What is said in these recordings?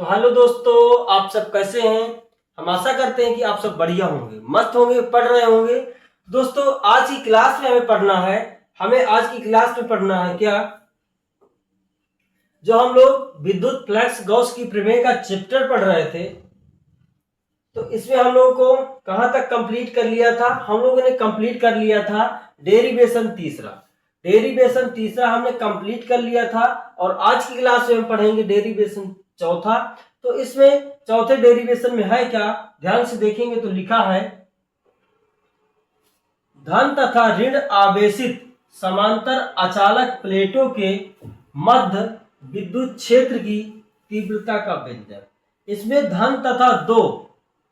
तो हेलो दोस्तों, आप सब कैसे हैं। हम आशा करते हैं कि आप सब बढ़िया होंगे, मस्त होंगे, पढ़ रहे होंगे। दोस्तों आज की क्लास में हमें आज की क्लास में पढ़ना है क्या, जो हम लोग विद्युत फ्लक्स गॉस की प्रमेय का चैप्टर पढ़ रहे थे। तो इसमें हम लोगों को कहां तक कंप्लीट कर लिया था, हम लोगों ने कंप्लीट कर लिया था डेरिवेशन तीसरा हमने कंप्लीट कर लिया था। और आज की क्लास में हम पढ़ेंगे डेरिवेशन चौथा। तो इसमें चौथे डेरिवेशन में है क्या, ध्यान से देखेंगे तो लिखा है धन तथा ऋण आवेशित समांतर अचालक प्लेटों के मध्य विद्युत क्षेत्र की तीव्रता का व्यंजक। इसमें धन तथा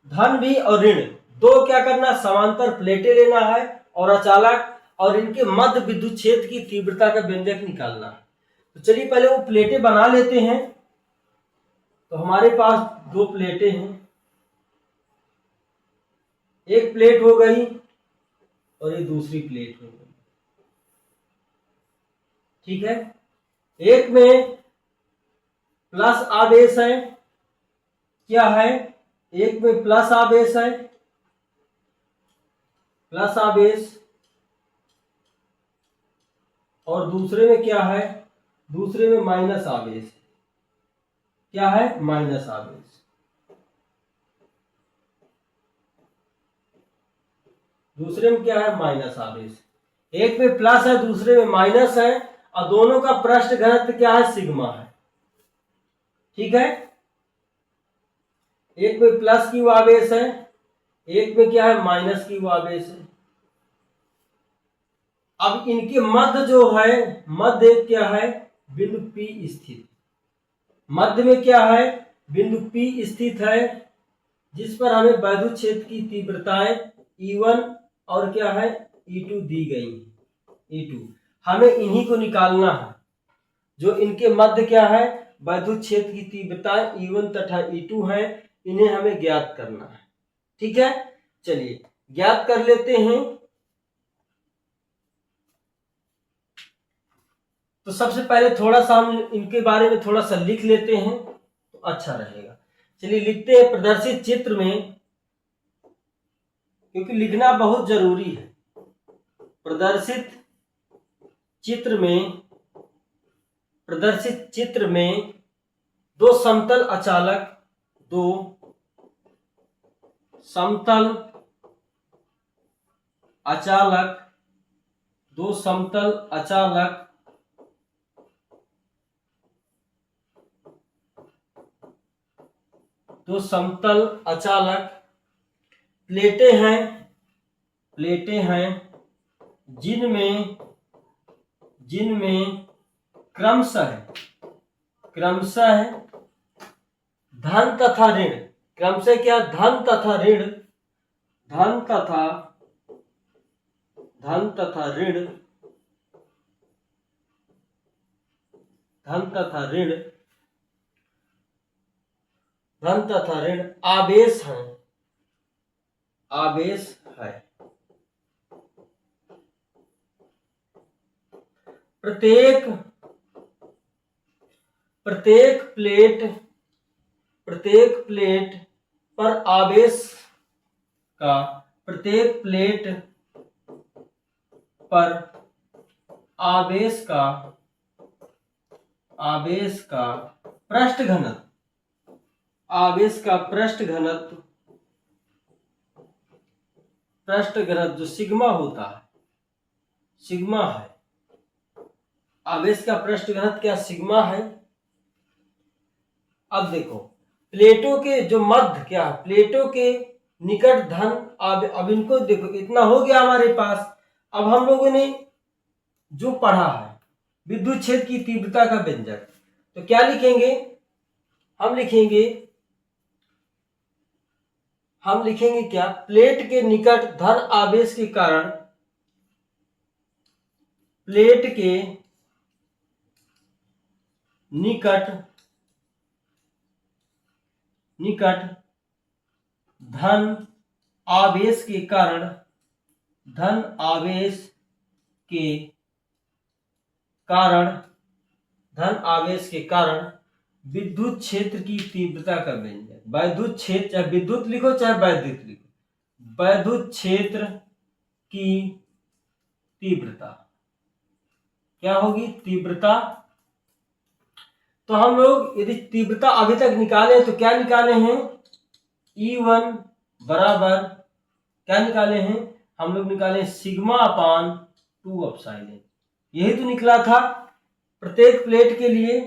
धन भी और ऋण दो क्या करना, समांतर प्लेटें लेना है और अचालक और इनके मध्य विद्युत क्षेत्र की तीव्रता का व्यंजक निकालना है। तो चलिए पहले वो प्लेटें बना लेते हैं। तो हमारे पास दो प्लेटें हैं, एक प्लेट हो गई और ये दूसरी प्लेट हो गई, ठीक है। एक में प्लस आवेश है, क्या है, एक में प्लस आवेश है, प्लस आवेश, और दूसरे में क्या है, दूसरे में माइनस आवेश है। क्या है, माइनस आवेश। दूसरे में क्या है, माइनस आवेश। एक में प्लस है, दूसरे में माइनस है, और दोनों का पृष्ठ घनत्व क्या है, सिग्मा है, ठीक है। एक में प्लस क्यू आवेश है, एक में क्या है, माइनस क्यू आवेश है। अब इनके मध्य जो है, मध्य क्या है, बिंदु P स्थित। मध्य में क्या है, बिंदु P स्थित है, जिस पर हमें वैद्युत क्षेत्र की तीव्रताएं E1 और क्या है, E2 दी गई है। E2 हमें इन्हीं को निकालना है, जो इनके मध्य क्या है, वैद्युत क्षेत्र की तीव्रताएं E1 तथा E2 है, इन्हें हमें ज्ञात करना है, ठीक है। चलिए ज्ञात कर लेते हैं। तो सबसे पहले थोड़ा सा हम इनके बारे में थोड़ा सा लिख लेते हैं तो अच्छा रहेगा। चलिए लिखते हैं प्रदर्शित चित्र में, क्योंकि लिखना बहुत जरूरी है। प्रदर्शित चित्र में दो समतल अचालक दो समतल अचालक प्लेटें हैं जिनमें क्रमशः धन तथा ऋण, क्रमशः क्या, धन तथा ऋण आवेश है। प्रत्येक प्लेट पर आवेश का पृष्ठ घनत्व जो सिग्मा होता है, सिग्मा है। आवेश का पृष्ठ घनत्व क्या, सिग्मा है। अब देखो प्लेटों के जो मध्य क्या है, प्लेटों के निकट धन, अब इनको देखो, इतना हो गया हमारे पास। अब हम लोगों ने जो पढ़ा है विद्युत क्षेत्र की तीव्रता का व्यंजक, तो क्या लिखेंगे, हम लिखेंगे क्या, प्लेट के निकट धन आवेश के कारण प्लेट के निकट धन आवेश के कारण विद्युत क्षेत्र की तीव्रता का व्यंजक। वैद्युत क्षेत्र, चाहे विद्युत लिखो चाहे वैद्युत लिखो, वैद्युत क्षेत्र की तीव्रता क्या होगी? तीव्रता। तो हम लोग यदि तीव्रता अभी तक निकाले तो क्या निकाले हैं? E1 बराबर क्या निकाले हैं? हम लोग निकाले सिग्मा अपान 2 एप्सिलॉन। यही तो निकला था प्रत्येक प्लेट के लिए।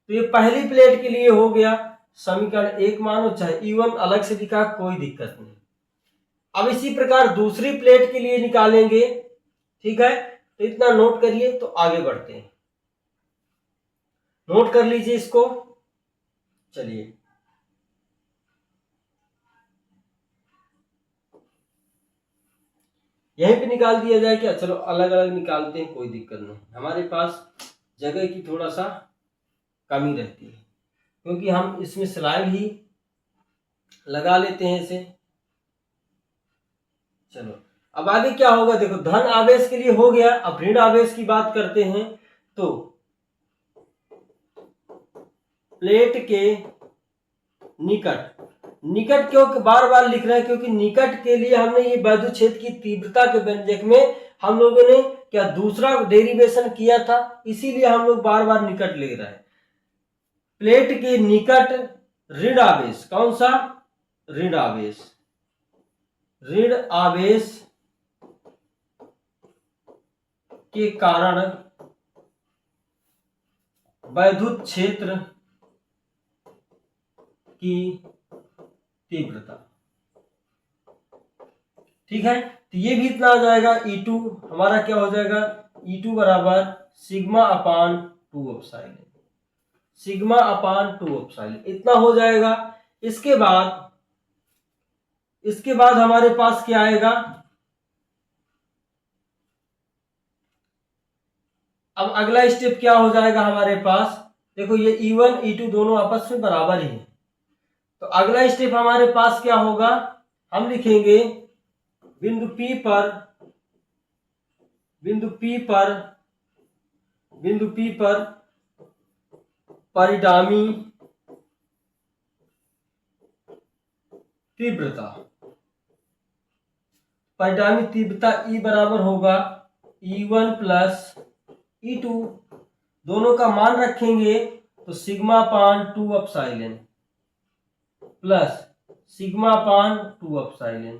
तो ये पहली प्लेट के लिए हो गया, समीकरण 1 मानो, चाहे E1 अलग से दिखा कोई दिक्कत नहीं। अब इसी प्रकार दूसरी प्लेट के लिए निकालेंगे, ठीक है? तो इतना नोट करिए, तो आगे बढ़ते हैं। नोट कर लीजिए इसको। चलिए यहीं पे निकाल दिया जाए क्या? चलो अलग अलग निकालते हैं, कोई दिक्कत नहीं। हमारे पास जगह की थोड़ा सा कमी रहती है, क्योंकि हम इसमें स्लाइड ही लगा लेते हैं इसे। चलो अब आगे क्या होगा देखो, धन आवेश के लिए हो गया। अब ऋण आवेश की बात करते हैं। तो प्लेट के निकट, निकट क्यों बार बार लिख रहे हैं? क्योंकि निकट के लिए हमने ये वैद्युत क्षेत्र की तीव्रता के व्यंजक में हम लोगों ने क्या दूसरा डेरिवेशन किया था, इसीलिए हम लोग बार बार निकट ले रहे हैं। प्लेट के निकट ऋण आवेश, कौन सा? ऋण आवेश। ऋण आवेश के कारण वैद्युत क्षेत्र की तीव्रता, ठीक है? तो ये भी इतना आ जाएगा। E2 हमारा क्या हो जाएगा? E2 बराबर सिग्मा अपान 2 एप्सिलॉन, सिग्मा अपान 2 एप्सिलॉन, इतना हो जाएगा। इसके बाद हमारे पास क्या आएगा? अब अगला स्टेप क्या हो जाएगा हमारे पास? देखो ये E1 E2 दोनों आपस में बराबर ही है। तो अगला स्टेप हमारे पास क्या होगा? हम लिखेंगे बिंदु P पर परिणामी तीव्रता। परिणामी तीव्रता E बराबर होगा E1 प्लस E2, दोनों का मान रखेंगे तो सिग्मा अपान 2 एप्सिलॉन प्लस सिग्मा अपान 2 एप्सिलॉन।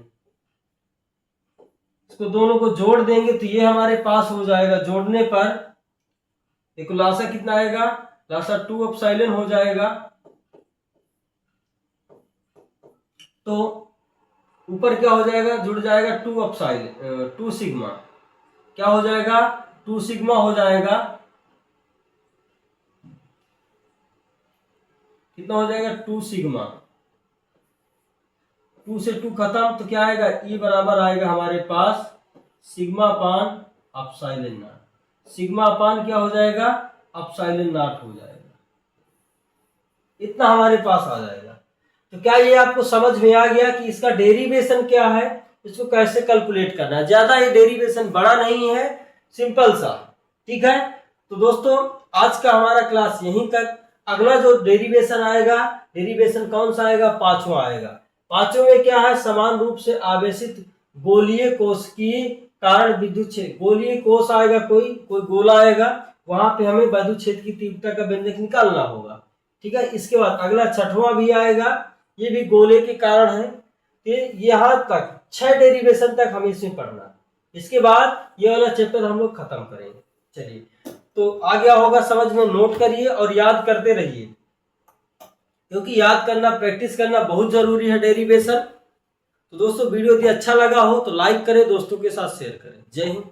इसको दोनों को जोड़ देंगे तो ये हमारे पास हो जाएगा। जोड़ने पर देखो लासा कितना आएगा? लासा 2 एप्सिलॉन हो जाएगा। तो ऊपर क्या हो जाएगा? जुड़ जाएगा 2 एप्सिलॉन, 2 सिग्मा, क्या हो जाएगा? 2 सिग्मा हो जाएगा। कितना हो जाएगा? 2 सिग्मा। 2 से 2 खत्म, तो क्या आएगा? E बराबर आएगा हमारे पास sigma upon epsilon naught. Sigma upon क्या हो जाएगा? एप्सिलॉन नॉट हो जाएगा। इतना हमारे पास आ जाएगा। तो क्या ये आपको समझ में आ गया कि इसका डेरिवेशन क्या है, इसको कैसे कैलकुलेट करना है? ज्यादा ये डेरिवेशन बड़ा नहीं है, सिंपल सा, ठीक है? तो दोस्तों आज का हमारा क्लास यहीं तक। अगला जो डेरिवेशन आएगा, डेरिवेशन कौन सा आएगा? 5वां आएगा। 5वें में क्या है? समान रूप से आवेशित गोलीय कोश की कारण विद्युत क्षेत्र, गोलीय कोश आएगा, कोई गोला आएगा, वहां पे हमें विद्युत क्षेत्र की तीव्रता का व्यंजक निकालना होगा, ठीक है? इसके बाद अगला 6वां भी आएगा, ये भी गोले के कारण है। कि यहाँ तक 6 डेरिवेशन तक हमें इसमें पढ़ना है। इसके बाद ये वाला चैप्टर हम लोग खत्म करेंगे। चलिए, तो आ गया होगा समझ में? नोट करिए और याद करते रहिए, क्योंकि याद करना, प्रैक्टिस करना बहुत जरूरी है डेरिवेशन। तो दोस्तों वीडियो यदि अच्छा लगा हो तो लाइक करें, दोस्तों के साथ शेयर करें। जय हिंद।